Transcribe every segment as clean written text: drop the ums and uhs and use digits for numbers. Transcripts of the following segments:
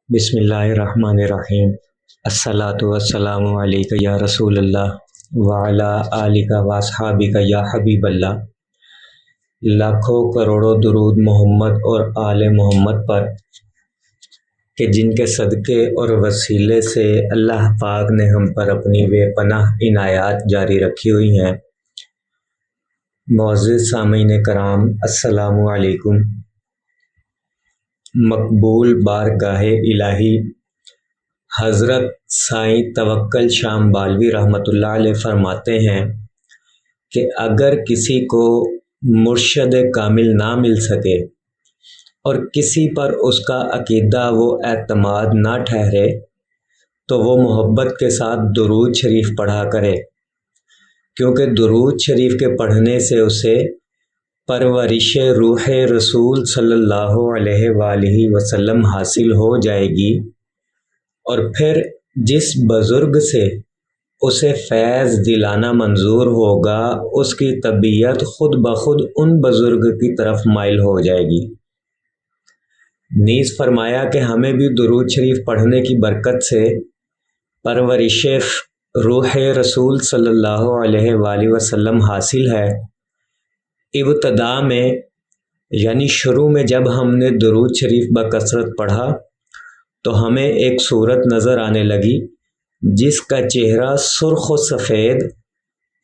بسم اللہ الرحمن الرحیم۔ الصلاۃ والسلام علیک یا رسول اللہ وعلی آلک و اصحابک یا حبیب اللہ۔ لاکھوں کروڑوں درود محمد اور آل محمد پر کہ جن کے صدقے اور وسیلے سے اللہ پاک نے ہم پر اپنی بے پناہ عنایات جاری رکھی ہوئی ہیں۔ معزز سامعین کرام، السلام علیکم۔ مقبول بارگاہ الہی حضرت سائیں توکل شام بالوی رحمۃ اللہ علیہ فرماتے ہیں کہ اگر کسی کو مرشد کامل نہ مل سکے اور کسی پر اس کا عقیدہ و اعتماد نہ ٹھہرے تو وہ محبت کے ساتھ درود شریف پڑھا کرے، کیونکہ درود شریف کے پڑھنے سے اسے پرورش روح رسول صلی اللہ علیہ وآلہ وسلم حاصل ہو جائے گی، اور پھر جس بزرگ سے اسے فیض دلانا منظور ہوگا اس کی طبیعت خود بخود ان بزرگ کی طرف مائل ہو جائے گی۔ نیز فرمایا کہ ہمیں بھی درود شریف پڑھنے کی برکت سے پرورش روح رسول صلی اللہ علیہ وآلہ وسلم حاصل ہے۔ ابتدا میں یعنی شروع میں جب ہم نے درود شریف بکثرت پڑھا تو ہمیں ایک صورت نظر آنے لگی جس کا چہرہ سرخ و سفید،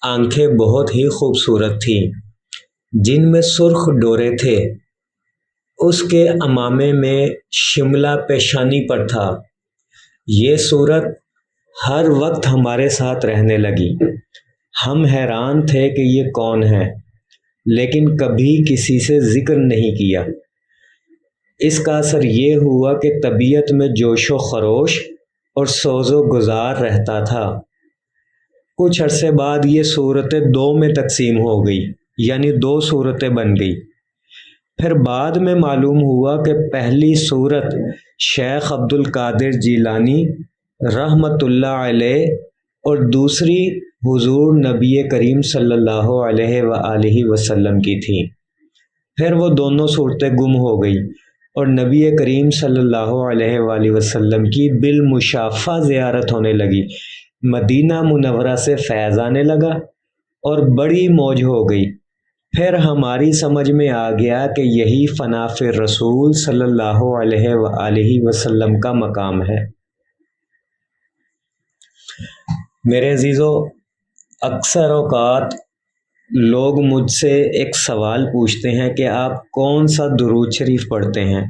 آنکھیں بہت ہی خوبصورت تھیں جن میں سرخ ڈورے تھے، اس کے امامے میں شملہ پیشانی پر تھا۔ یہ صورت ہر وقت ہمارے ساتھ رہنے لگی۔ ہم حیران تھے کہ یہ کون ہے، لیکن کبھی کسی سے ذکر نہیں کیا۔ اس کا اثر یہ ہوا کہ طبیعت میں جوش و خروش اور سوز و گزار رہتا تھا۔ کچھ عرصے بعد یہ صورتیں دو میں تقسیم ہو گئی، یعنی دو صورتیں بن گئی۔ پھر بعد میں معلوم ہوا کہ پہلی صورت شیخ عبد القادر جیلانی رحمۃ اللہ علیہ اور دوسری حضور نبی کریم صلی اللہ علیہ وآلہ وسلم کی تھی۔ پھر وہ دونوں صورتیں گم ہو گئی اور نبی کریم صلی اللہ علیہ وآلہ وسلم کی بالمشافہ زیارت ہونے لگی۔ مدینہ منورہ سے فیض آنے لگا اور بڑی موج ہو گئی۔ پھر ہماری سمجھ میں آ گیا کہ یہی فنا فی رسول صلی اللہ علیہ وآلہ وسلم کا مقام ہے۔ میرے عزیزو، اکثر اوقات لوگ مجھ سے ایک سوال پوچھتے ہیں کہ آپ کون سا درود شریف پڑھتے ہیں،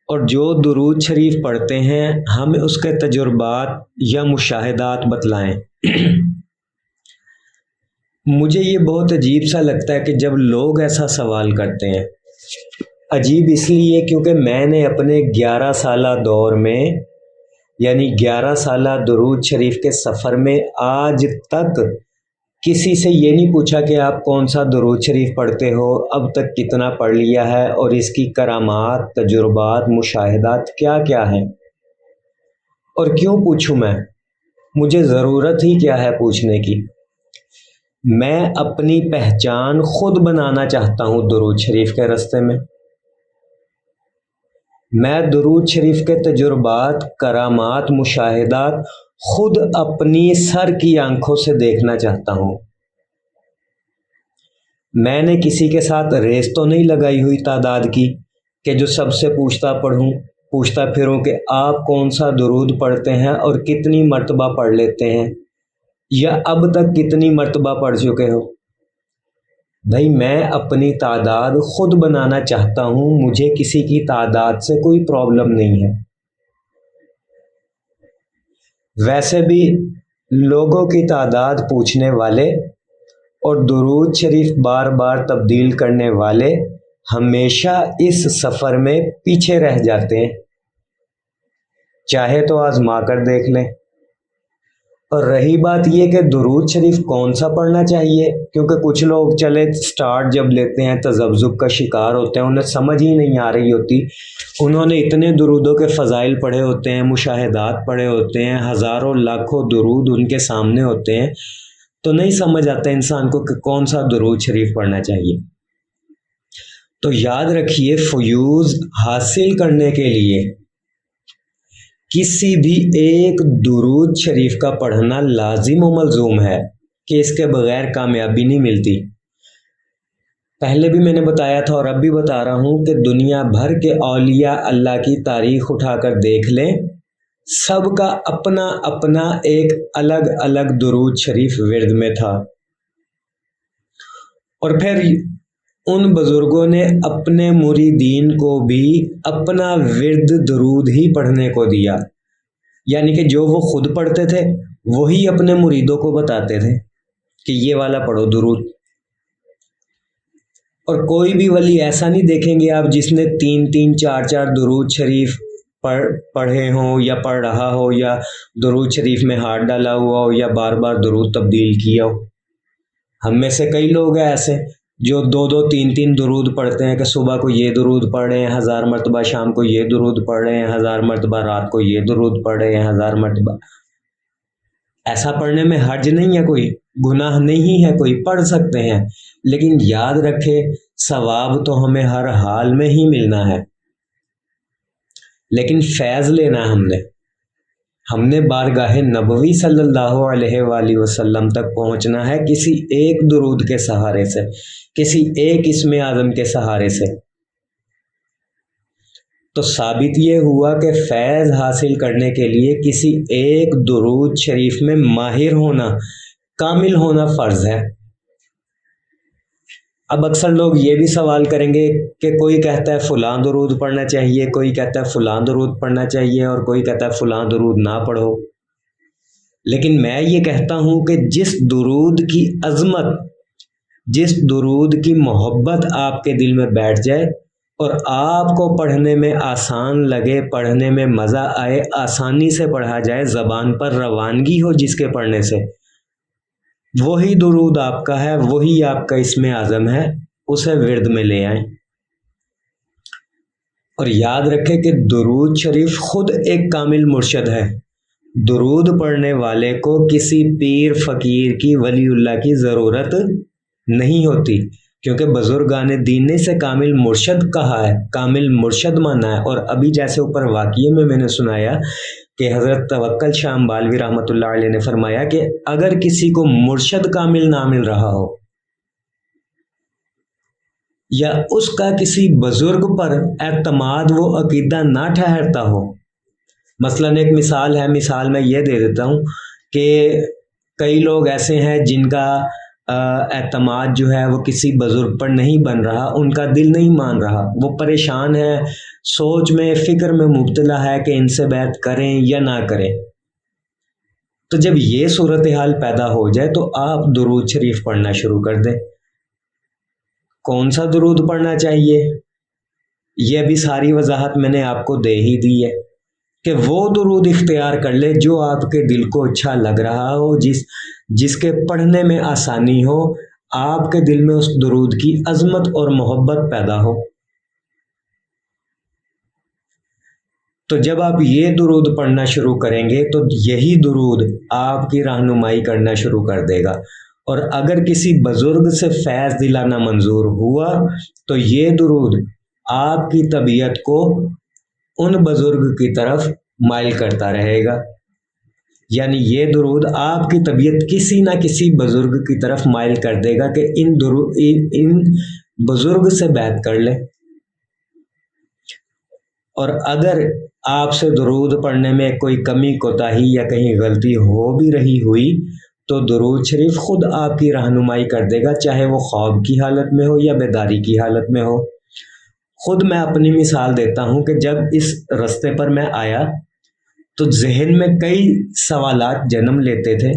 اور جو درود شریف پڑھتے ہیں ہمیں اس کے تجربات یا مشاہدات بتلائیں۔ مجھے یہ بہت عجیب سا لگتا ہے کہ جب لوگ ایسا سوال کرتے ہیں۔ عجیب اس لیے کیونکہ میں نے اپنے 11 سالہ دور میں، یعنی 11 سالہ درود شریف کے سفر میں، آج تک کسی سے یہ نہیں پوچھا کہ آپ کون سا درود شریف پڑھتے ہو، اب تک کتنا پڑھ لیا ہے، اور اس کی کرامات، تجربات، مشاہدات کیا کیا ہیں۔ اور کیوں پوچھوں میں؟ مجھے ضرورت ہی کیا ہے پوچھنے کی؟ میں اپنی پہچان خود بنانا چاہتا ہوں درود شریف کے راستے میں۔ میں درود شریف کے تجربات، کرامات، مشاہدات خود اپنی سر کی آنکھوں سے دیکھنا چاہتا ہوں۔ میں نے کسی کے ساتھ ریس تو نہیں لگائی ہوئی تعداد کی کہ جو سب سے پوچھتا پھروں کہ آپ کون سا درود پڑھتے ہیں اور کتنی مرتبہ پڑھ لیتے ہیں، یا اب تک کتنی مرتبہ پڑھ چکے ہو۔ بھائی، میں اپنی تعداد خود بنانا چاہتا ہوں، مجھے کسی کی تعداد سے کوئی پرابلم نہیں ہے۔ ویسے بھی لوگوں کی تعداد پوچھنے والے اور درود شریف بار بار تبدیل کرنے والے ہمیشہ اس سفر میں پیچھے رہ جاتے ہیں۔ چاہے تو آزما کر دیکھ لیں۔ اور رہی بات یہ کہ درود شریف کون سا پڑھنا چاہیے، کیونکہ کچھ لوگ چلے سٹارٹ جب لیتے ہیں تذبذب کا شکار ہوتے ہیں، انہیں سمجھ ہی نہیں آ رہی ہوتی، انہوں نے اتنے درودوں کے فضائل پڑھے ہوتے ہیں، مشاہدات پڑھے ہوتے ہیں، ہزاروں لاکھوں درود ان کے سامنے ہوتے ہیں، تو نہیں سمجھ آتا انسان کو کہ کون سا درود شریف پڑھنا چاہیے۔ تو یاد رکھیے، فیوز حاصل کرنے کے لیے کسی بھی ایک درود شریف کا پڑھنا لازم و ملزوم ہے کہ اس کے بغیر کامیابی نہیں ملتی۔ پہلے بھی میں نے بتایا تھا اور اب بھی بتا رہا ہوں کہ دنیا بھر کے اولیاء اللہ کی تاریخ اٹھا کر دیکھ لیں، سب کا اپنا اپنا ایک الگ الگ درود شریف ورد میں تھا، اور پھر ان بزرگوں نے اپنے مریدین کو بھی اپنا ورد درود ہی پڑھنے کو دیا، یعنی کہ جو وہ خود پڑھتے تھے وہی اپنے مریدوں کو بتاتے تھے کہ یہ والا پڑھو درود۔ اور کوئی بھی ولی ایسا نہیں دیکھیں گے آپ جس نے 3 4 درود شریف پڑھے ہوں یا پڑھ رہا ہو یا درود شریف میں ہاتھ ڈالا ہوا ہو یا بار بار درود تبدیل کیا ہو۔ ہم میں سے کئی لوگ ہیں ایسے جو 2 2 3 3 درود پڑھتے ہیں کہ صبح کو یہ درود پڑھ رہے ہیں 1000 مرتبہ، شام کو یہ درود پڑھ رہے ہیں 1000 مرتبہ، رات کو یہ درود پڑھ رہے ہیں 1000 مرتبہ۔ ایسا پڑھنے میں حرج نہیں ہے، کوئی گناہ نہیں ہے، کوئی پڑھ سکتے ہیں، لیکن یاد رکھے ثواب تو ہمیں ہر حال میں ہی ملنا ہے، لیکن فیض لینا ہے ہم نے بارگاہ نبوی صلی اللہ علیہ وآلہ وسلم تک پہنچنا ہے کسی ایک درود کے سہارے سے، کسی ایک اسم اعظم کے سہارے سے۔ تو ثابت یہ ہوا کہ فیض حاصل کرنے کے لیے کسی ایک درود شریف میں ماہر ہونا، کامل ہونا فرض ہے۔ اب اکثر لوگ یہ بھی سوال کریں گے کہ کوئی کہتا ہے فلاں درود پڑھنا چاہیے، کوئی کہتا ہے فلاں درود پڑھنا چاہیے، اور کوئی کہتا ہے فلاں درود نہ پڑھو۔ لیکن میں یہ کہتا ہوں کہ جس درود کی عظمت، جس درود کی محبت آپ کے دل میں بیٹھ جائے اور آپ کو پڑھنے میں آسان لگے، پڑھنے میں مزہ آئے، آسانی سے پڑھا جائے، زبان پر روانگی ہو جس کے پڑھنے سے، وہی درود آپ کا ہے، وہی آپ کا اسم اعظم ہے، اسے ورد میں لے آئیں۔ اور یاد رکھیں کہ درود شریف خود ایک کامل مرشد ہے۔ درود پڑھنے والے کو کسی پیر فقیر کی، ولی اللہ کی ضرورت نہیں ہوتی، کیونکہ بزرگان دین نے اسے کامل مرشد کہا ہے، کامل مرشد مانا ہے۔ اور ابھی جیسے اوپر واقعے میں نے سنایا کہ حضرت توکل شاہ امبالوی رحمۃ اللہ علیہ نے فرمایا کہ اگر کسی کو مرشد کامل نہ مل رہا ہو یا اس کا کسی بزرگ پر اعتماد و عقیدہ نہ ٹھہرتا ہو، مثلا ایک مثال ہے، مثال میں یہ دے دیتا ہوں کہ کئی لوگ ایسے ہیں جن کا اعتماد جو ہے وہ کسی بزرگ پر نہیں بن رہا، ان کا دل نہیں مان رہا، وہ پریشان ہے، سوچ میں فکر میں مبتلا ہے کہ ان سے بیعت کریں یا نہ کریں۔ تو جب یہ صورتحال پیدا ہو جائے تو آپ درود شریف پڑھنا شروع کر دیں۔ کون سا درود پڑھنا چاہیے یہ بھی ساری وضاحت میں نے آپ کو دے ہی دی ہے کہ وہ درود اختیار کر لے جو آپ کے دل کو اچھا لگ رہا ہو، جس کے پڑھنے میں آسانی ہو، آپ کے دل میں اس درود کی عظمت اور محبت پیدا ہو۔ تو جب آپ یہ درود پڑھنا شروع کریں گے تو یہی درود آپ کی رہنمائی کرنا شروع کر دے گا، اور اگر کسی بزرگ سے فیض دلانا منظور ہوا تو یہ درود آپ کی طبیعت کو ان بزرگ کی طرف مائل کرتا رہے گا، یعنی یہ درود آپ کی طبیعت کسی نہ کسی بزرگ کی طرف مائل کر دے گا کہ ان بزرگ سے بیعت کر لے۔ اور اگر آپ سے درود پڑھنے میں کوئی کمی کوتاہی یا کہیں غلطی ہو بھی رہی ہوئی تو درود شریف خود آپ کی رہنمائی کر دے گا، چاہے وہ خواب کی حالت میں ہو یا بیداری کی حالت میں ہو۔ خود میں اپنی مثال دیتا ہوں کہ جب اس رستے پر میں آیا تو ذہن میں کئی سوالات جنم لیتے تھے،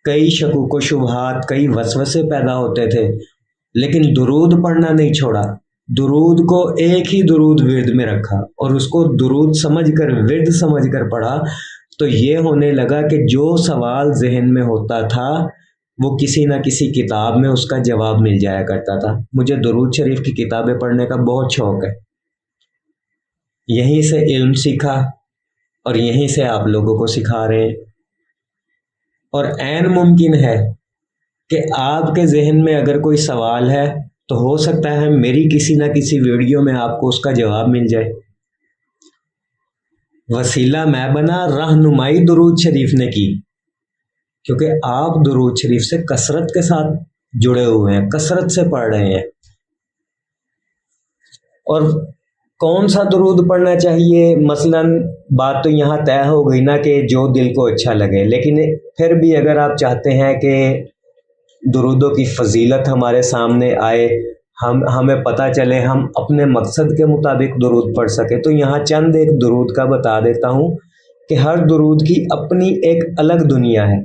کئی شکوک و شبہات، کئی وسوسے پیدا ہوتے تھے، لیکن درود پڑھنا نہیں چھوڑا۔ درود کو ایک ہی درود ورد میں رکھا اور اس کو درود سمجھ کر، ورد سمجھ کر پڑھا، تو یہ ہونے لگا کہ جو سوال ذہن میں ہوتا تھا وہ کسی نہ کسی کتاب میں اس کا جواب مل جایا کرتا تھا۔ مجھے درود شریف کی کتابیں پڑھنے کا بہت شوق ہے، یہیں سے علم سیکھا اور یہیں سے آپ لوگوں کو سکھا رہے ہیں۔ اور عین ممکن ہے کہ آپ کے ذہن میں اگر کوئی سوال ہے تو ہو سکتا ہے میری کسی نہ کسی ویڈیو میں آپ کو اس کا جواب مل جائے۔ وسیلہ میں بنا، رہنمائی درود شریف نے کی، کیونکہ آپ درود شریف سے کثرت کے ساتھ جڑے ہوئے ہیں، کثرت سے پڑھ رہے ہیں۔ اور کون سا درود پڑھنا چاہیے؟ مثلاً بات تو یہاں طے ہو گئی نا کہ جو دل کو اچھا لگے، لیکن پھر بھی اگر آپ چاہتے ہیں کہ درودوں کی فضیلت ہمارے سامنے آئے، ہمیں پتہ چلے، ہم اپنے مقصد کے مطابق درود پڑھ سکے، تو یہاں چند ایک درود کا بتا دیتا ہوں کہ ہر درود کی اپنی ایک الگ دنیا ہے۔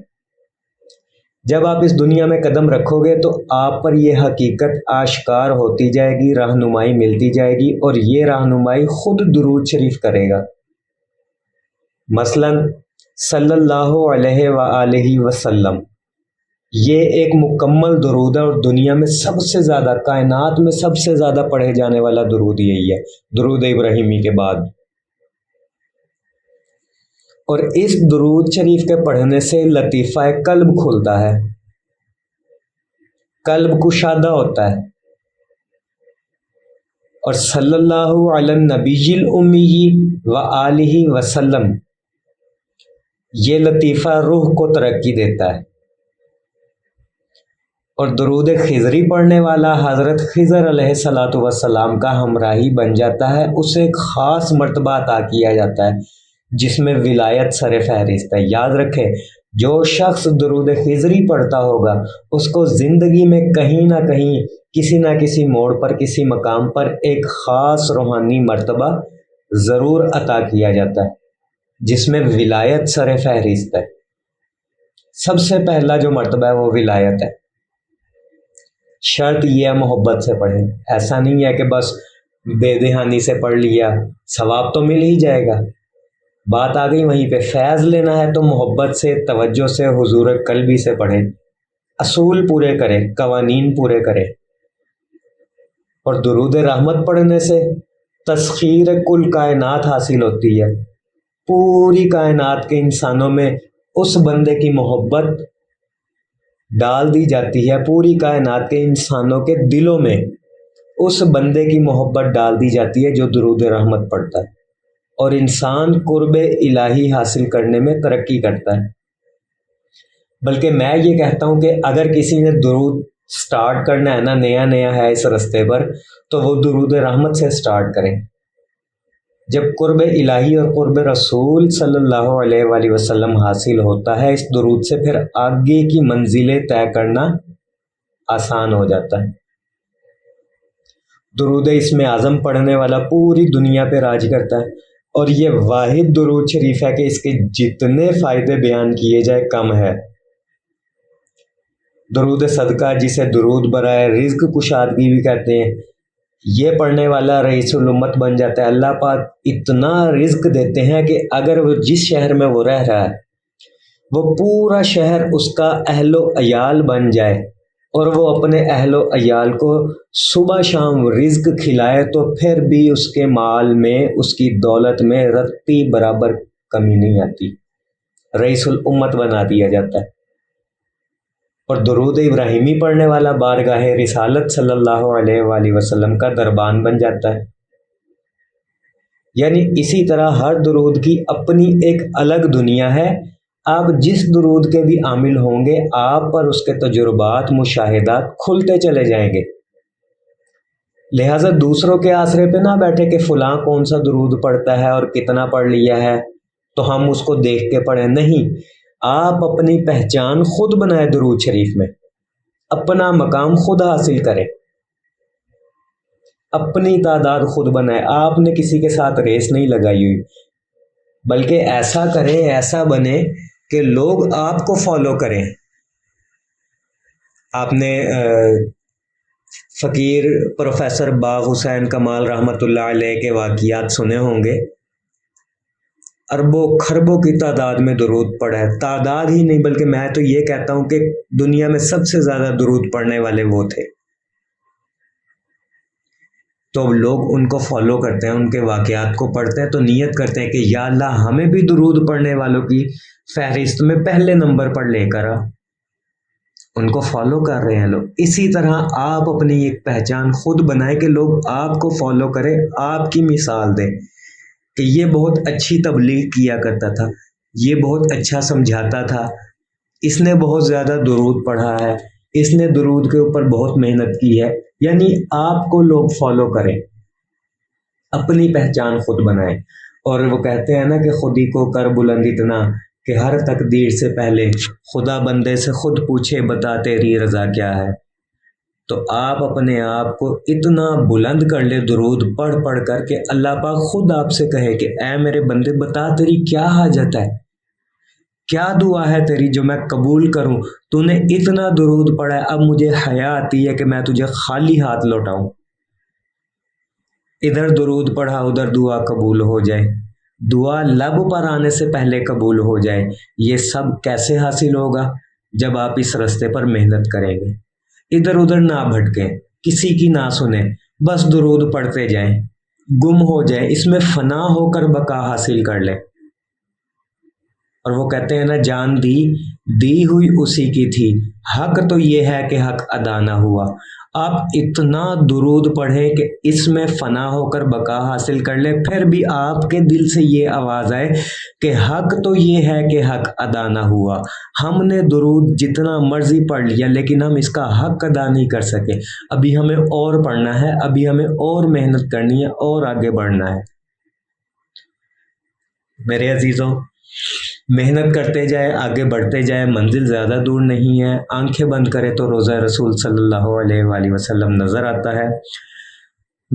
جب آپ اس دنیا میں قدم رکھو گے تو آپ پر یہ حقیقت آشکار ہوتی جائے گی، رہنمائی ملتی جائے گی، اور یہ رہنمائی خود درود شریف کرے گا۔ مثلاً صلی اللہ علیہ وآلہ وسلم، یہ ایک مکمل درود ہے، اور دنیا میں سب سے زیادہ، کائنات میں سب سے زیادہ پڑھے جانے والا درود یہی ہے، درود ابراہیمی کے بعد۔ اور اس درود شریف کے پڑھنے سے لطیفہ قلب کھلتا ہے، قلب کشادہ ہوتا ہے۔ اور صلی اللہ علی النبی الامی وآلہ وسلم، یہ لطیفہ روح کو ترقی دیتا ہے۔ اور درود خضری پڑھنے والا حضرت خضر علیہ الصلاۃ والسلام کا ہمراہی بن جاتا ہے، اسے ایک خاص مرتبہ عطا کیا جاتا ہے جس میں ولایت سر فہرست ہے۔ یاد رکھے، جو شخص درود خضری پڑھتا ہوگا اس کو زندگی میں کہیں نہ کہیں، کسی نہ کسی موڑ پر، کسی مقام پر ایک خاص روحانی مرتبہ ضرور عطا کیا جاتا ہے جس میں ولایت سر فہرست ہے۔ سب سے پہلا جو مرتبہ ہے وہ ولایت ہے۔ شرط یہ ہے محبت سے پڑھیں، ایسا نہیں ہے کہ بس بے دہانی سے پڑھ لیا، ثواب تو مل ہی جائے گا۔ بات آ گئی وہیں پہ، فیض لینا ہے تو محبت سے، توجہ سے، حضور قلبی سے پڑھیں، اصول پورے کرے، قوانین پورے کرے۔ اور درود رحمت پڑھنے سے تسخیر کل کائنات حاصل ہوتی ہے، پوری کائنات کے انسانوں میں اس بندے کی محبت ڈال دی جاتی ہے، پوری کائنات کے انسانوں کے دلوں میں اس بندے کی محبت ڈال دی جاتی ہے جو درود رحمت پڑھتا ہے، اور انسان قرب الہی حاصل کرنے میں ترقی کرتا ہے۔ بلکہ میں یہ کہتا ہوں کہ اگر کسی نے درود سٹارٹ کرنا ہے نا، نیا نیا ہے اس رستے پر، تو وہ درود رحمت سے سٹارٹ کریں۔ جب قرب الہی اور قرب رسول صلی اللہ علیہ وآلہ وسلم حاصل ہوتا ہے اس درود سے، پھر آگے کی منزلیں طے کرنا آسان ہو جاتا ہے۔ درود اسم اعظم پڑھنے والا پوری دنیا پہ راج کرتا ہے، اور یہ واحد درود شریف ہے کہ اس کے جتنے فائدے بیان کیے جائے کم ہے۔ درود صدقہ، جسے درود برائے رزق کشادگی بھی کہتے ہیں، یہ پڑھنے والا رئیس الامت بن جاتا ہے۔ اللہ پاک اتنا رزق دیتے ہیں کہ اگر وہ جس شہر میں وہ رہ رہا ہے وہ پورا شہر اس کا اہل و عیال بن جائے، اور وہ اپنے اہل و عیال کو صبح شام رزق کھلائے، تو پھر بھی اس کے مال میں، اس کی دولت میں رتی برابر کمی نہیں آتی، رئیس الامت بنا دیا جاتا ہے۔ اور درود ابراہیمی پڑھنے والا بارگاہ رسالت صلی اللہ علیہ وآلہ وسلم کا دربان بن جاتا ہے۔ یعنی اسی طرح ہر درود کی اپنی ایک الگ دنیا ہے۔ آپ جس درود کے بھی عامل ہوں گے، آپ پر اس کے تجربات، مشاہدات کھلتے چلے جائیں گے۔ لہٰذا دوسروں کے آسرے پہ نہ بیٹھے کہ فلاں کون سا درود پڑھتا ہے اور کتنا پڑھ لیا ہے تو ہم اس کو دیکھ کے پڑھیں، نہیں، آپ اپنی پہچان خود بنائیں، درود شریف میں اپنا مقام خود حاصل کریں، اپنی تعداد خود بنائیں۔ آپ نے کسی کے ساتھ ریس نہیں لگائی ہوئی، بلکہ ایسا کریں، ایسا بنے کہ لوگ آپ کو فالو کریں۔ آپ نے فقیر پروفیسر باغ حسین کمال رحمۃ اللہ علیہ کے واقعات سنے ہوں گے۔ اربوں خربوں کی تعداد میں درود پڑھا ہے، تعداد ہی نہیں بلکہ میں تو یہ کہتا ہوں کہ دنیا میں سب سے زیادہ درود پڑھنے والے وہ تھے۔ تو لوگ ان کو فالو کرتے ہیں، ان کے واقعات کو پڑھتے ہیں تو نیت کرتے ہیں کہ یا اللہ ہمیں بھی درود پڑھنے والوں کی فہرست میں پہلے نمبر پر لے کر آ۔ ان کو فالو کر رہے ہیں لوگ۔ اسی طرح آپ اپنی ایک پہچان خود بنائیں کہ لوگ آپ کو فالو کریں، آپ کی مثال دیں۔ کہ یہ بہت اچھی تبلیغ کیا کرتا تھا، یہ بہت اچھا سمجھاتا تھا، اس نے بہت زیادہ درود پڑھا ہے، اس نے درود کے اوپر بہت محنت کی ہے، یعنی آپ کو لوگ فالو کریں، اپنی پہچان خود بنائیں۔ اور وہ کہتے ہیں نا کہ خودی کو کر بلند اتنا کہ ہر تقدیر سے پہلے خدا بندے سے خود پوچھے بتا تیری رضا کیا ہے۔ تو آپ اپنے آپ کو اتنا بلند کر لے درود پڑھ پڑھ کر کہ اللہ پاک خود آپ سے کہے کہ اے میرے بندے بتا تیری کیا حاجت ہے، کیا دعا ہے تیری جو میں قبول کروں، تو نے اتنا درود پڑھا ہے، اب مجھے حیا آتی ہے کہ میں تجھے خالی ہاتھ لوٹاؤں۔ ادھر درود پڑھا ادھر دعا قبول ہو جائے، دعا لب پر آنے سے پہلے قبول ہو جائے، یہ سب کیسے حاصل ہوگا؟ جب آپ اس راستے پر محنت کریں گے، ادھر ادھر نہ بھٹکیں، کسی کی نہ سنیں، بس درود پڑھتے جائیں، گم ہو جائیں، اس میں فنا ہو کر بقا حاصل کر لیں۔ اور وہ کہتے ہیں نا جان دی ہوئی اسی کی تھی، حق تو یہ ہے کہ حق ادا نہ ہوا۔ آپ اتنا درود پڑھیں کہ اس میں فنا ہو کر بقا حاصل کر لیں، پھر بھی آپ کے دل سے یہ آواز آئے کہ حق تو یہ ہے کہ حق ادا نہ ہوا۔ ہم نے درود جتنا مرضی پڑھ لیا لیکن ہم اس کا حق ادا نہیں کر سکے، ابھی ہمیں اور پڑھنا ہے، ابھی ہمیں اور محنت کرنی ہے اور آگے بڑھنا ہے۔ میرے عزیزوں، محنت کرتے جائے، آگے بڑھتے جائے، منزل زیادہ دور نہیں ہے۔ آنکھیں بند کرے تو روضہ رسول صلی اللہ علیہ وآلہ وسلم نظر آتا ہے۔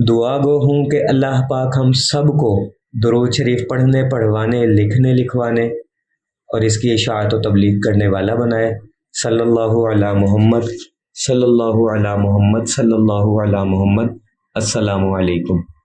دعا گو ہوں کہ اللہ پاک ہم سب کو درود شریف پڑھنے، پڑھوانے، لکھنے، لکھوانے اور اس کی اشاعت و تبلیغ کرنے والا بنائے۔ صلی اللہ علی محمد، صلی اللہ علی محمد، صلی اللہ علی محمد۔ السلام علیکم۔